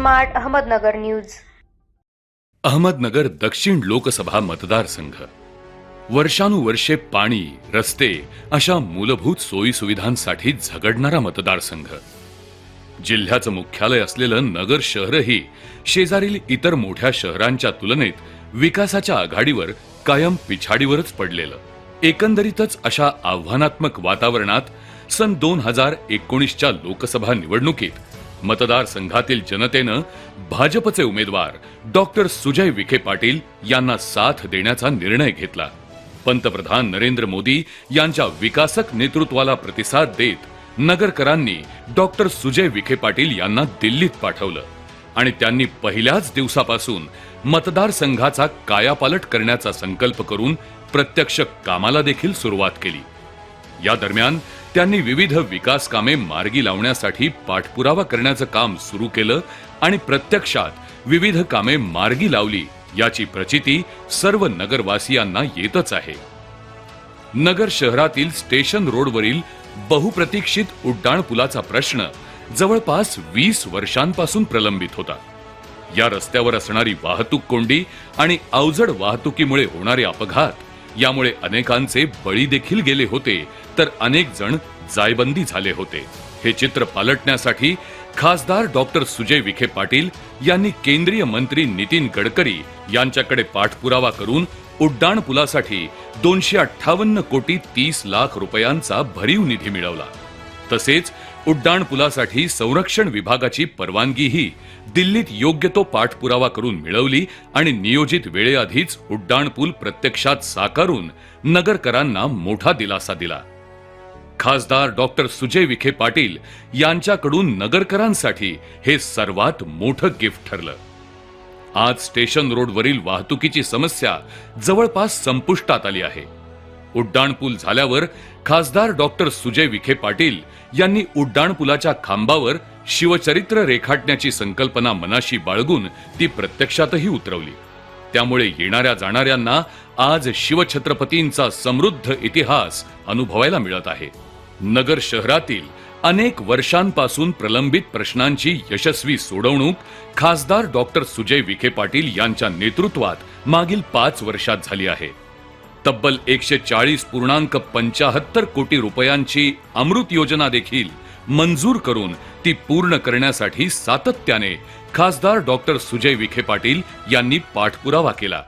Smart Ahmednagar news. Ahmednagar दक्षिण लोकसभा मतदारसंघ वर्षानुवर्षे पाणी, रस्ते अशा मूलभूत सोयी सुविधांसाठी झगडणारा मतदारसंघ. जिल्ह्याचं मुख्यालय असलेलं नगर शहरही शेजारील इतर मोठ्या शहरांच्या तुलनेत विकासाच्या आघाडीवर कायम पिछाडीवरच पडलेलं. एकंदरीतच अशा आव्हानात्मक वातावरणात सन 2019च्या लोकसभा निवडणुकीत मतदारसंघातील जनतेनं भाजपचे उमेदवार डॉक्टर सुजय विखे पाटील यांना साथ देण्याचा निर्णय घेतला. पंतप्रधान नरेंद्र मोदी यांच्या विकासक नेतृत्वाला प्रतिसाद देत नगरकरांनी डॉक्टर सुजय विखे पाटील यांना दिल्लीत पाठवलं आणि त्यांनी पहिल्याच दिवसापासून मतदारसंघाचा कायापालट करण्याचा संकल्प करून प्रत्यक्ष कामाला देखील सुरुवात केली. या दरम्यान त्यांनी विविध विकास कामे मार्गी लावण्यासाठी पाठपुरावा करण्याचं काम सुरू केलं आणि प्रत्यक्षात विविध कामे मार्गी लावली याची प्रचिती सर्व नगरवासियांना येतच आहे. नगर शहरातील स्टेशन रोडवरील बहुप्रतीक्षित उड्डाण पुलाचा प्रश्न जवळपास 20 वर्षांपासून प्रलंबित होता. या रस्त्यावर असणारी वाहतूक कोंडी आणि अवजड वाहतुकीमुळे होणारे अपघात यामुळे अनेकांचे बळी देखील गेले होते, तर अनेक जण जायबंदी झाले होते. हे चित्र पालटण्यासाठी खासदार डॉक्टर सुजय विखे पाटील यांनी केंद्रीय मंत्री नितीन गडकरी यांच्याकडे पाठपुरावा करून उड्डाण पुलासाठी 258 कोटी 30 लाख रुपयांचा भरीव निधी मिळवला. तसेच उड्डाण पुलासाठी संरक्षण विभागाची परवानगीही दिल्लीत योग्य तो पाठपुरावा करून मिळवली आणि नियोजित वेळेआधीच उड्डाण पूल प्रत्यक्षात साकारून नगरकरांना मोठा दिलासा दिला. खासदार डॉक्टर सुजय विखे पाटील यांच्याकडून नगरकरांसाठी हे सर्वात मोठं गिफ्ट ठरलं. आज स्टेशन रोडवरील वाहतुकीची समस्या जवळपास संपुष्टात आली आहे. उड्डाण पूल झाल्यावर खासदार डॉक्टर सुजय विखे पाटील यांनी उड्डाण पुलाच्या खांबावर शिवचरित्र रेखाटण्याची संकल्पना मनाशी बाळगून ती प्रत्यक्षातही उतरवली. त्यामुळे येणाऱ्या जाणाऱ्यांना आज शिवछत्रपतींचा समृद्ध इतिहास अनुभवायला मिळत आहे. नगर शहरातील अनेक वर्षांपासून प्रलंबित प्रश्नांची यशस्वी सोडवणूक खासदार डॉक्टर सुजय विखे पाटील यांच्या नेतृत्वात मागील 5 वर्षात झाली आहे. तब्बल 140.75 कोटी रुपयांची अमृत योजना देखील मंजूर करून ती पूर्ण करण्यासाठी सातत्याने खासदार डॉक्टर सुजय विखे पाटील यांनी पाठपुरावा केला.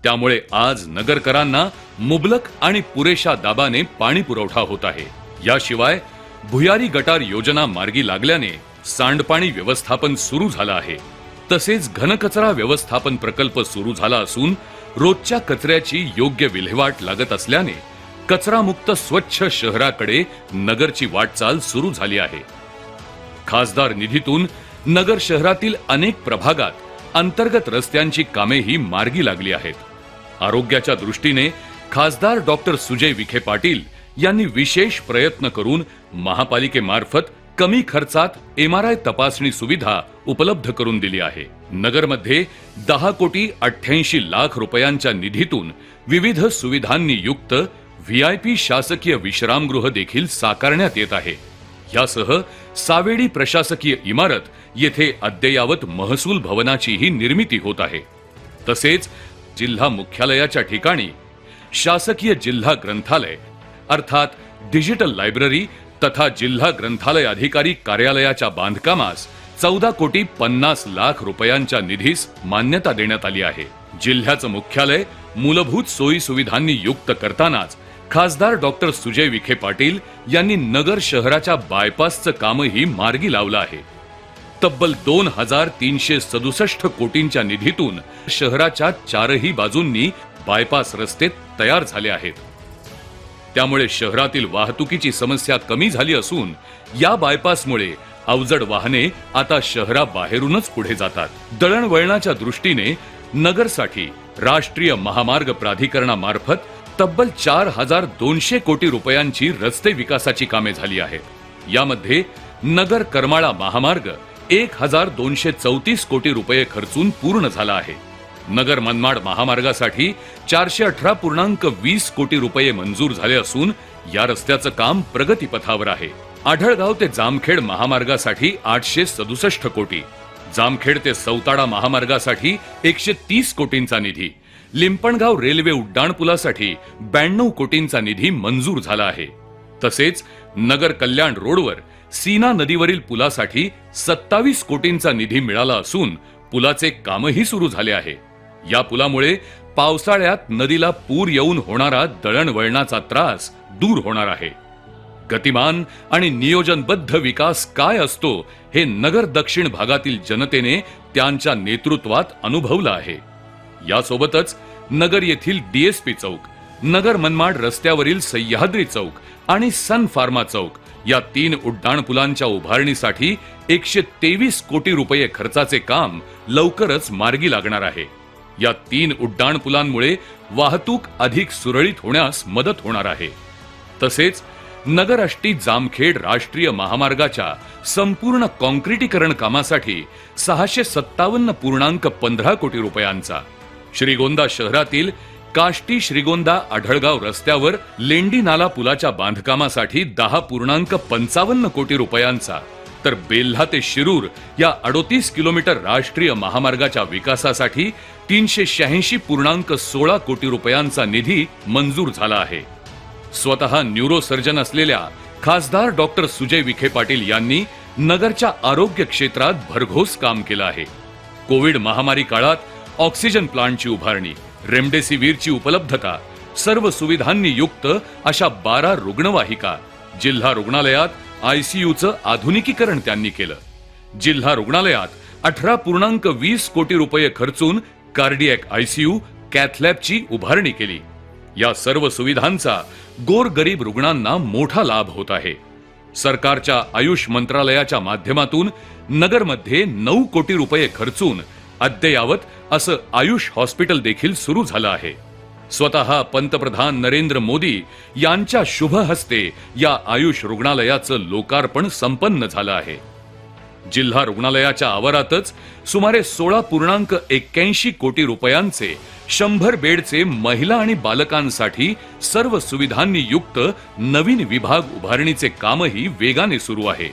त्यामुळे आज नगरकरांना मुबलक आणि पुरेशा दाबाने पाणी पुरवठा होत आहे. याशिवाय भुयारी गटार योजना मार्गी लागल्याने सांडपाणी व्यवस्थापन सुरू झालं आहे. तसेच घनकचरा व्यवस्थापन प्रकल्प सुरू झाला असून रोजच्या कचऱ्याची योग्य विल्हेवाट लागत असल्याने कचरामुक्त स्वच्छ शहराकडे नगरची वाटचाल सुरू झाली आहे. खासदार निधीतून नगर शहरातील अनेक प्रभागात अंतर्गत रस्त्यांची कामेही मार्गी लागली आहेत. आरोग्याच्या दृष्टीने खासदार डॉक्टर सुजय विखे पाटील यांनी विशेष प्रयत्न करून महापालिकेमार्फत कमी खर्चात MRI तपासणी सुविधा उपलब्ध करून दिली आहे. नगरमध्ये 10 कोटी 88 लाख रुपयांच्या निधीतून विविध सुविधांनी युक्त VIP शासकीय विश्रामगृह देखील साकारण्यात येत आहे. यासह सावेडी प्रशासकीय इमारत येथे अद्ययावत महसूल भवनाचीही निर्मिती होत आहे. तसेच जिल्हा मुख्यालयाच्या ठिकाणी शासकीय जिल्हा ग्रंथालय अर्थात डिजिटल लायब्ररी तथा जिल्हा ग्रंथालय अधिकारी कार्यालयाच्या बांधकामास 14 कोटी 50 लाख रुपयांच्या निधीस मान्यता देण्यात आली आहे. जिल्ह्याचं मुख्यालय मूलभूत सोयी सुविधांनी युक्त करतानाच खासदार डॉक्टर सुजय विखे पाटील यांनी नगर शहराच्या बायपासचं कामही मार्गी लावलं आहे. तब्बल 2367 कोटींच्या निधीतून शहराच्या 4ही बाजूंनी बायपास रस्ते तयार झाले आहेत. त्यामुळे शहरातील वाहतुकीची समस्या कमी झाली असून या बायपासमुळे अवजड वाहने आता शहराबाहेरूनच पुढे जातात. दळणवळणाच्या दृष्टीने नगरसाठी राष्ट्रीय महामार्ग प्राधिकरणामार्फत तब्बल 4200 कोटी रुपयांची रस्ते विकासाची कामे झाली आहेत. यामध्ये नगर करमाळा महामार्ग 1234 कोटी रुपये खर्चून पूर्ण झाला आहे. नगर मनमाड महामार्गासाठी 418.20 कोटी रुपये मंजूर झाले असून या रस्त्याचं काम प्रगतीपथावर आहे. आढळगाव ते जामखेड महामार्गासाठी 867 कोटी, जामखेड ते सौताडा महामार्गासाठी 130 कोटींचा निधी, लिंपणगाव रेल्वे उड्डाणपुलासाठी 92 कोटींचा निधी मंजूर झाला आहे. तसेच नगर कल्याण रोडवर सीना नदीवरील पुलासाठी 27 कोटींचा निधी मिळाला असून पुलाचे कामही सुरू झाले आहे. या पुलामुळे पावसाळ्यात नदीला पूर येऊन होणारा दळणवळणाचा त्रास दूर होणार आहे. गतिमान आणि नियोजनबद्ध विकास काय असतो हे नगर दक्षिण भागातील जनतेने त्यांच्या नेतृत्वात अनुभवलं आहे. यासोबतच नगर येथील डीएसपी चौक, नगर मनमाड रस्त्यावरील सह्याद्री चौक आणि सन फार्मा चौक या 3 उड्डाणपुलांच्या उभारणीसाठी 123 कोटी रुपये खर्चाचे काम लवकरच मार्गी लागणार आहे. या 3 उड्डाणपुलांमुळे वाहतूक अधिक सुरळीत होण्यास मदत होणार आहे. तसेच नगर आष्टी जामखेड राष्ट्रीय महामार्गाच्या संपूर्ण कॉन्क्रिटीकरण कामासाठी 657.15 कोटी रुपयांचा, श्रीगोंदा शहरातील काष्टी श्रीगोंदा आढळगाव रस्त्यावर लेंडी नाला पुलाच्या बांधकामासाठी 10.55 कोटी रुपयांचा, तर बेल्हा ते शिरूर या 38 किलोमीटर राष्ट्रीय महामार्गाच्या विकासासाठी 386.16 कोटी रुपयांचा निधी मंजूर झाला आहे. स्वतः न्यूरोसर्जन असलेल्या खासदार डॉक्टर सुजय विखे पाटील यांनी नगरच्या आरोग्य क्षेत्रात भरघोस काम केलं आहे. कोविड महामारी काळात ऑक्सिजन प्लांटची उभारणी, रेमडेसिवीरची उपलब्धता, सर्व सुविधांनी युक्त अशा 12 रुग्णवाहिका, जिल्हा रुग्णालयात आयसीयूचं आधुनिकीकरण त्यांनी केलं. जिल्हा रुग्णालयात 18.20 कोटी रुपये खर्चून कार्डियक आयसीयू, कॅथलॅबची उभारणी केली. या सर्व सुविधांचा गोरगरीब रुग्णांना मोठा लाभ होत आहे. सरकारच्या आयुष मंत्रालयाच्या माध्यमातून नगरमध्ये 9 कोटी रुपये खर्चून अद्ययावत असं आयुष हॉस्पिटल देखील सुरू झालं आहे. स्वतः पंतप्रधान नरेंद्र मोदी यांच्या शुभ हस्ते या आयुष रुग्णालयाचं लोकार्पण संपन्न झालं आहे. जिल्हा रुग्णालयाच्या आवारातच सुमारे 16.81 कोटी रुपयांचे 100 बेडचे महिला आणि बालकांसाठी सर्व सुविधांनी युक्त नवीन विभाग उभारणीचे कामही वेगाने सुरू आहे.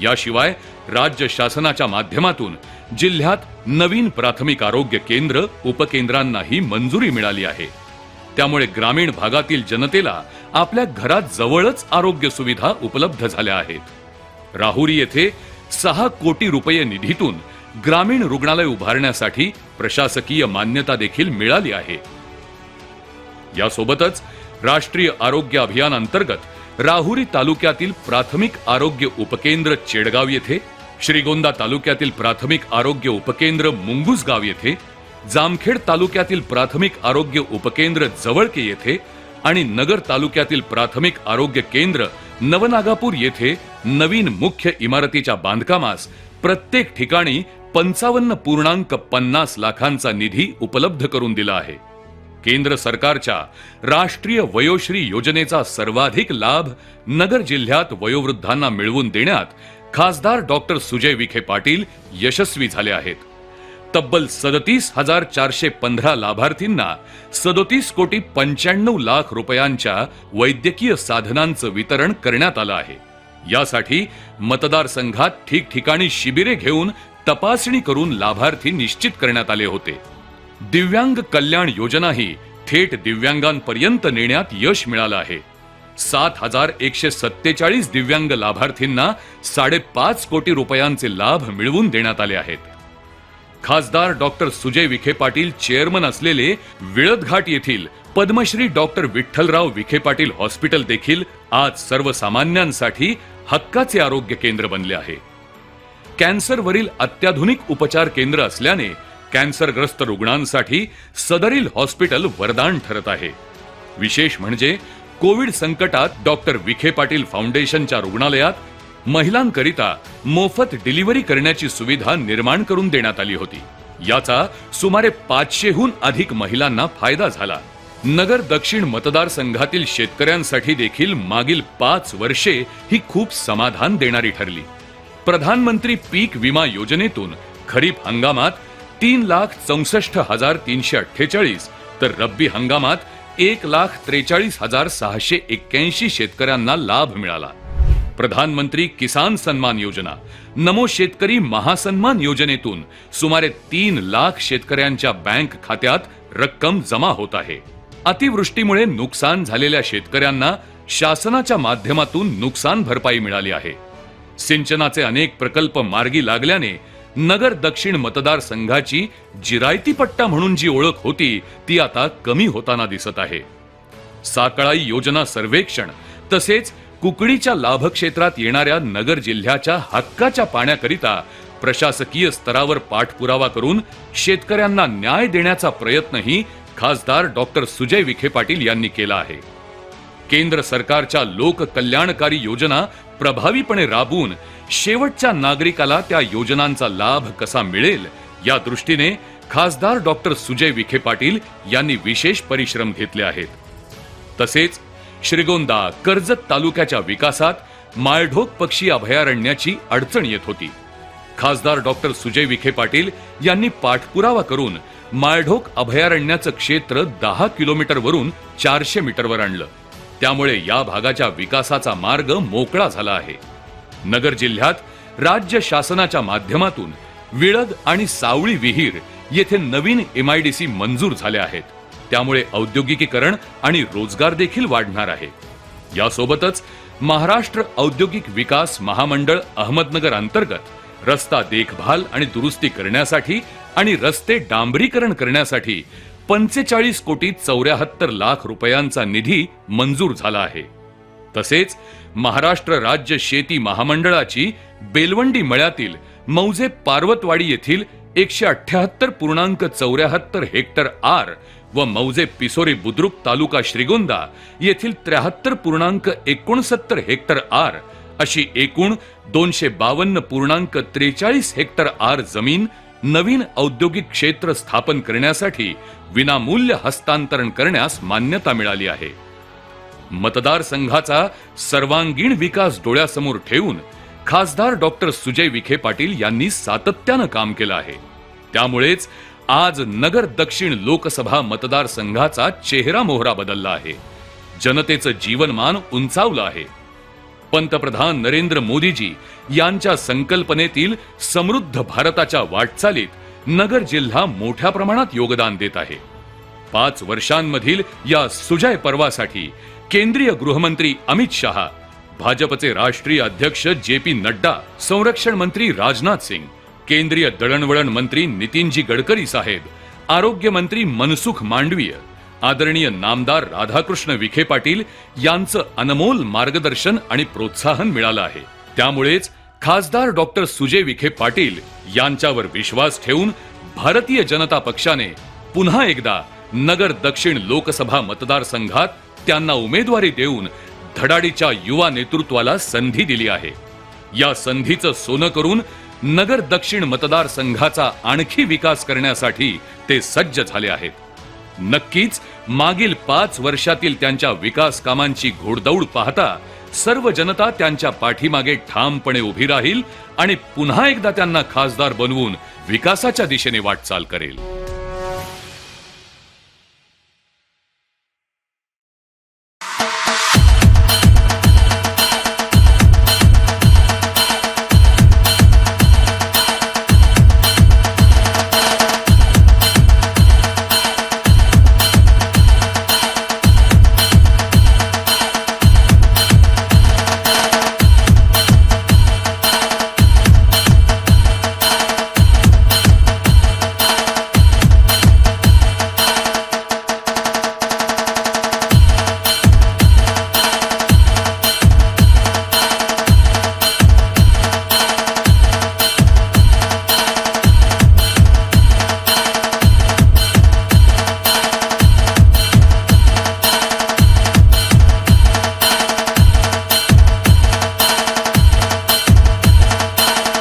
याशिवाय राज्य शासनाच्या माध्यमातून जिल्ह्यात नवीन प्राथमिक आरोग्य केंद्र, उपकेंद्रांनाही मंजुरी मिळाली आहे. त्यामुळे ग्रामीण भागातील जनतेला आपल्या घरात जवळच आरोग्य सुविधा उपलब्ध झाल्या आहेत. राहुरी येथे 6 कोटी रुपये निधीतून ग्रामीण रुग्णालय उभारण्यासाठी प्रशासकीय मान्यता देखील मिळाली आहे. यासोबतच राष्ट्रीय आरोग्य अभियान अंतर्गत राहुरी तालुक्यातील प्राथमिक आरोग्य उपकेंद्र चेडगाव येथे, श्रीगोंदा तालुक्यातील प्राथमिक आरोग्य उपकेंद्र मुंगुसगाव येथे, जामखेड तालुक्यातील प्राथमिक आरोग्य उपकेंद्र जवळके येथे आणि नगर तालुक्यातील प्राथमिक आरोग्य केंद्र नवनागापूर येथे नवीन मुख्य इमारतीच्या बांधकामास प्रत्येक ठिकाणी 55.50 लाखांचा निधी उपलब्ध करून दिला आहे. केंद्र सरकारच्या राष्ट्रीय वयोश्री योजनेचा सर्वाधिक लाभ नगर जिल्ह्यात वयोवृद्धांना मिळवून देण्यात खासदार डॉक्टर सुजय विखे पाटील यशस्वी झाले आहेत. तब्बल 37,415 लाभार्थींना 37.95 कोटी रुपयांच्या वैद्यकीय साधनांचं वितरण करण्यात आलं आहे. यासाठी मतदारसंघात ठिकठिकाणी शिबिरे घेऊन तपासणी करून लाभार्थी निश्चित करण्यात आले होते. दिव्यांग कल्याण योजनाही थेट दिव्यांगांपर्यंत नेण्यात यश मिळालं आहे. 7,147 दिव्यांग लाभार्थींना 5.5 कोटी रुपयांचे लाभ मिळवून देण्यात आले आहेत. खासदार डॉक्टर सुजय विखे पाटील चेअरमन असलेले विळदघाट येथील पद्मश्री डॉक्टर विठ्ठलराव विखे पाटील हॉस्पिटल देखील आज सर्वसामान्यांसाठी हक्काचे आरोग्य केंद्र बनले आहे. कॅन्सरवरील अत्याधुनिक उपचार केंद्र असल्याने कॅन्सरग्रस्त रुग्णांसाठी सदरील हॉस्पिटल वरदान ठरत आहे. विशेष म्हणजे कोविड संकटात डॉक्टर विखे पाटील फाउंडेशनच्या रुग्णालयात महिलांकरिता मोफत डिलिव्हरी करण्याची सुविधा निर्माण करून देण्यात आली होती. याचा सुमारे 500हून अधिक महिलांना फायदा झाला. नगर दक्षिण मतदारसंघातील शेतकऱ्यांसाठी देखील मागील 5 वर्षे ही खूप समाधान देणारी ठरली. प्रधानमंत्री पीक विमा योजनेतून खरीप हंगामात 3,64,348 तर रब्बी हंगामात 1,43,681 शेतकऱ्यांना लाभ मिळाला. प्रधानमंत्री किसान सन्मान योजना, नमो शेतकरी महासन्मान योजनेतून सुमारे 3 लाख शेतकऱ्यांच्या बँक खात्यात रक्कम जमा होत आहे. अतिवृष्टीमुळे नुकसान झालेल्या शेतकऱ्यांना शासनाच्या माध्यमातून नुकसान भरपाई मिळाली आहे. सिंचनाचे अनेक प्रकल्प मार्गी लागल्याने नगर दक्षिण मतदारसंघाची जिरायती पट्टा म्हणून जी ओळख होती ती आता कमी होताना दिसत आहे. साकळाई योजना सर्वेक्षण तसेच कुकडीच्या लाभक्षेत्रात येणाऱ्या नगर जिल्ह्याच्या हक्काच्या पाण्याकरिता प्रशासकीय स्तरावर पाठपुरावा करून शेतकऱ्यांना न्याय देण्याचा प्रयत्नही खासदार डॉक्टर सुजय विखे पाटील यांनी केला आहे. केंद्र सरकारच्या लोककल्याणकारी योजना प्रभावीपणे राबवून शेवटच्या नागरिकाला त्या योजनांचा लाभ कसा मिळेल या दृष्टीने खासदार डॉक्टर सुजय विखे पाटील यांनी विशेष परिश्रम घेतले आहेत. तसेच श्रीगोंदा कर्जत तालुक्याच्या विकासात माळढोक पक्षी अभयारण्याची अडचण येत होती. खासदार डॉक्टर सुजय विखे पाटील यांनी पाठपुरावा करून माळढोक अभयारण्याचं क्षेत्र 10 किलोमीटर वरून 400 मीटरवर आणलं. त्यामुळे या भागाच्या विकासाचा मार्ग मोकळा झाला आहे. नगर जिल्ह्यात राज्य शासनाच्या माध्यमातून विळद आणि सावळी विहीर येथे नवीन MIDC मंजूर झाले आहेत. त्यामुळे औद्योगिकीकरण आणि रोजगार देखील वाढणार आहे. यासोबतच महाराष्ट्र औद्योगिक विकास महामंडळ अहमदनगर अंतर्गत रस्ता देखभाल आणि दुरुस्ती करण्यासाठी आणि रस्ते डांबरीकरण करण्यासाठी 45 कोटी 74 लाख रुपयांचा निधी मंजूर झाला आहे. तसेच महाराष्ट्र राज्य शेती महामंडळाची बेलवंडी मळ्यातील मौजे पार्वतवाडी येथील 178.74 हेक्टर आर व मौजे पिसोरी बुद्रुक तालुका श्रीगोंदा येथील 73.69 हेक्टर आर अशी एकूण 252.43 हेक्टर आर जमीन नवीन औद्योगिक क्षेत्र स्थापन करण्यासाठी विनामूल्य हस्तांतरण करण्यास मान्यता मिळाली आहे. मतदारसंघाचा सर्वांगीण विकास डोळ्यासमोर ठेवून खासदार डॉक्टर सुजय विखे पाटील यांनी सातत्यानं काम केलं आहे. त्यामुळेच आज नगर दक्षिण लोकसभा मतदारसंघाचा चेहरा मोहरा बदलला आहे. जनतेचं जीवनमान उंचावलं आहे. पंतप्रधान नरेंद्र मोदीजी यांच्या संकल्पनेतील समृद्ध भारताच्या वाटचालीत नगर जिल्हा मोठ्या प्रमाणात योगदान देत आहे. 5 वर्षांमधील या सुजय पर्वासाठी केंद्रीय गृहमंत्री अमित शहा, भाजपचे राष्ट्रीय अध्यक्ष JP नड्डा, संरक्षण मंत्री राजनाथ सिंग, केंद्रीय दळणवळण मंत्री नितीनजी गडकरी साहेब, आरोग्य मंत्री मनसुख मांडवीय, आदरणीय नामदार राधाकृष्ण विखे पाटील यांचं अनमोल मार्गदर्शन आणि प्रोत्साहन मिळालं आहे. त्यामुळेच खासदार डॉक्टर सुजय विखे पाटील यांच्यावर विश्वास ठेवून भारतीय जनता पक्षाने पुन्हा एकदा नगर दक्षिण लोकसभा मतदारसंघात त्यांना उमेदवारी देऊन धडाडीच्या युवा नेतृत्वाला संधी दिली आहे. या संधीचं सोनं करून नगर दक्षिण मतदारसंघाचा आणखी विकास करण्यासाठी ते सज्ज झाले आहेत. नक्कीच मागील 5 वर्षातील त्यांच्या विकास कामांची घोडदौड पाहता सर्व जनता त्यांच्या पाठीमागे ठामपणे उभी राहील आणि पुन्हा एकदा त्यांना खासदार बनवून विकासाच्या दिशेने वाटचाल करेल.